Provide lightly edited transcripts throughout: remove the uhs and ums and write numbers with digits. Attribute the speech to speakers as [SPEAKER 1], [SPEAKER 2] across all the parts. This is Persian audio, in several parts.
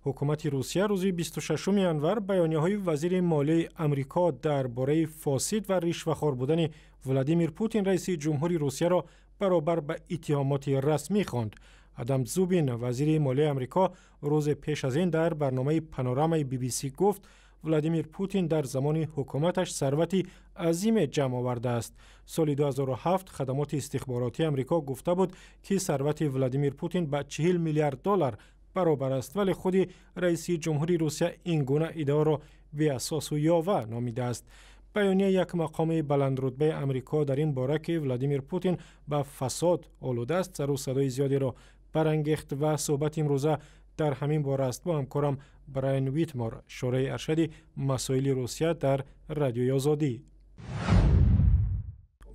[SPEAKER 1] حکومت روسیه روز 26 ژانویه بیانیه‌های وزیر مالیه آمریکا درباره فاسد و رشوه‌خوار بودن ولادیمیر پوتین رئیس جمهوری روسیه را برابر به اتهامات رسمی خواند. آدم زوبین وزیر مالیه آمریکا روز پیش از این در برنامه پانوراما BBC گفت ولادیمیر پوتین در زمان حکومتش ثروتی عظیم جمع آورده است. سال 2007 خدمات استخباراتی آمریکا گفته بود که ثروت ولادیمیر پوتین به 40 میلیارد دلار برابر است، ولی خود رئیس جمهوری روسیه این گونه ادعا را بی اساس و یاوه نامیده است. بیانیه یک مقام بلندرتبه آمریکا در این باره که ولادیمیر پوتین به فساد آلوده است سر و صدای زیادی را برانگیخت و صحبت امروزه در همین باره است. با همکارم براین ویتمور، شورای ارشد مسائل روسیه در رادیوی آزادی.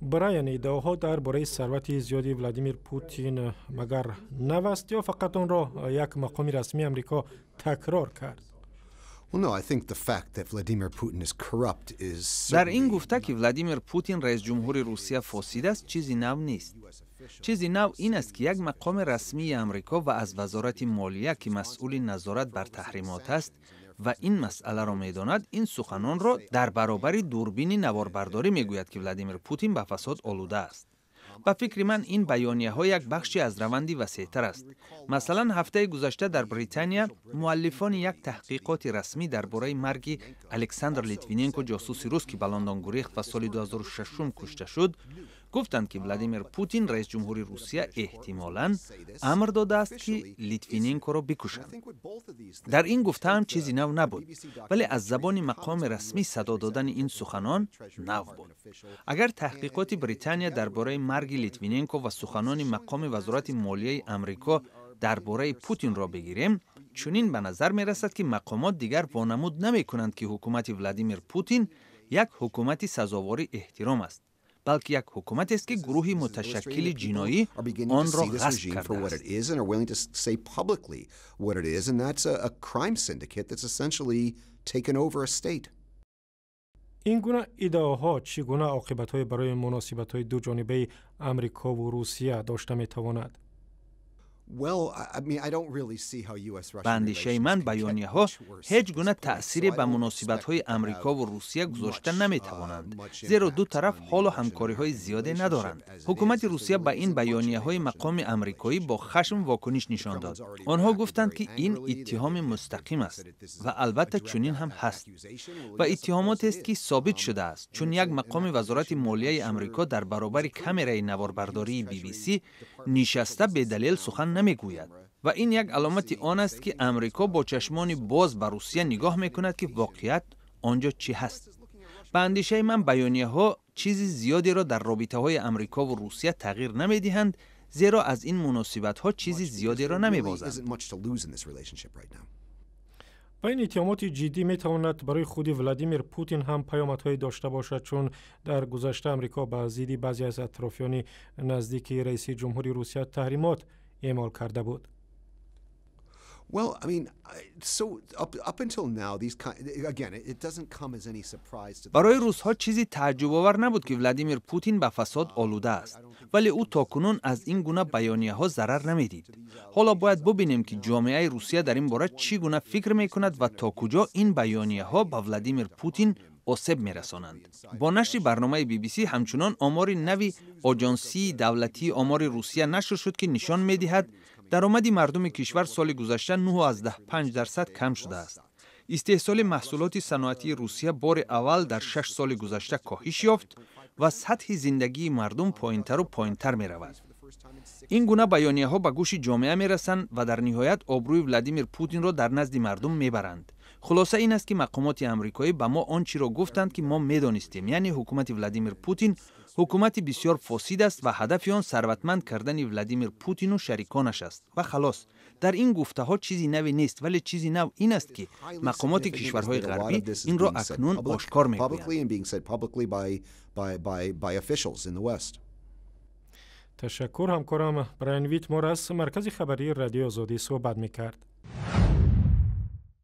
[SPEAKER 1] براین، ادعاها درباره ثروت زیادی ولادیمیر پوتین مگر نو است یا فقط آن را یک مقام رسمی آمریکا تکرار کرد؟
[SPEAKER 2] در این گفته که ولادیمیر پوتین رئیس جمهور روسیه فاسد است چیزی نو نیست. چیزی نو این است که یک مقام رسمی آمریکا و از وزارت مالیه که مسئول نظارت بر تحریمات است و این مسئله را می‌داند، این سخنان را در برابر دوربین نواربرداری میگوید که ولادیمیر پوتین به فساد آلوده است. به فکر من این بیانیه‌ها یک بخشی از روندی وسیع‌تر است. مثلا هفته گذشته در بریتانیا مؤلفان یک تحقیقات رسمی درباره مرگ الکساندر لیتویننکو جاسوس روس که به لندن گریخت و سال 2006 کشته شد گفتند که ولادیمیر پوتین رئیس جمهوری روسیه احتمالاً امر داده است که لیتویننکو را بکشند. در این گفته هم چیزی نو نبود، ولی از زبان مقام رسمی صدا دادن این سخنان نو بود. اگر تحقیقات بریتانیا درباره مرگ لیتویننکو و سخنان مقام وزارت مالیه آمریکا درباره پوتین را بگیریم، چنین به نظر می رسد که مقامات دیگر وانمود نمی کنند که حکومت ولادیمیر پوتین یک حکومت سزاوار احترام است، بلکه یک حکومت است که گروهی متشکل جنایی آن را غصب کرده است.
[SPEAKER 1] این گونه ادعاها چگونه عاقبت‌های برای مناسبت‌های دو جانبه آمریکا و روسیه داشته می‌تواند؟
[SPEAKER 2] به اندیشه من بیانیه‌ها هیچ گونه تأثیری به مناسبت‌های آمریکا و روسیه گذاشته نمی‌توانند، زیرا دو طرف حال و همکاری‌های زیادی ندارند. حکومت روسیه به این بیانیه‌های مقام آمریکایی با خشم واکنش نشان داد. آنها گفتند که این اتهام مستقیم است و البته چنین هم هست و اتهاماتی است که ثابت شده است، چون یک مقام وزارت مالیه آمریکا در برابر کامرای نواربرداری BBC نشسته به دلیل سخن نمیگوید و این یک علامت آن است که آمریکا با چشمان باز به روسیه نگاه میکند که واقعیت آنجا چی هست. به اندیشه من بیانیه‌ها چیز زیادی را در رابطه‌های آمریکا و روسیه تغییر نمیدهند، زیرا از این مناسبت‌ها چیز زیادی را نمیبازند.
[SPEAKER 1] و این اتهامات جدی میتواند برای خود ولادیمیر پوتین هم پیامدهای داشته باشد، چون در گذشته آمریکا به ضد بعضی از اطرافیان نزدیک رئیس جمهوری روسیه تحریمات اعمال کرده بود.
[SPEAKER 2] برای روس‌ها چیزی تعجب آور نبود که ولادیمیر پوتین به فساد آلوده است، ولی او تاکنون از این گونه بیانیه‌ها ضرر نمیدید. حالا باید ببینیم که جامعه روسیه در این باره چی گونه فکر میکند و تا کجا این بیانیه‌ها به ولادیمیر پوتین آسیب میرسانند. با نشر برنامه BBC همچنان آمار نوی آژانسی دولتی آمار روسیه نشر شد که نشان میدهد درآمد مردم کشور سال گذشته 9.5% کم شده است. استحصال محصولات صنعتی روسیه بار اول در 6 سال گذشته کاهش یافت و سطح زندگی مردم پایینتر و پایینتر می رود. این گونه بیانیه ها به گوش جامعه می رسند و در نهایت آبروی ولادیمیر پوتین را در نزد مردم می برند. خلاصه این است که مقامات آمریکایی به ما آنچه را گفتند که ما می دانستیم، یعنی حکومت ولادیمیر پوتین حکومت بسیار فاسد است و هدف آن ثروتمند کردن ولادیمیر پوتین و شریکانش است و خلاص. در این گفته ها چیزی نوی نیست، ولی چیزی نو این است که مقامات کشورهای غربی این را اکنون آشکار می‌گویند.
[SPEAKER 1] تشکر. همکارم براین ویتمور از مرکز خبری رادیو آزادی صحبت می‌کرد.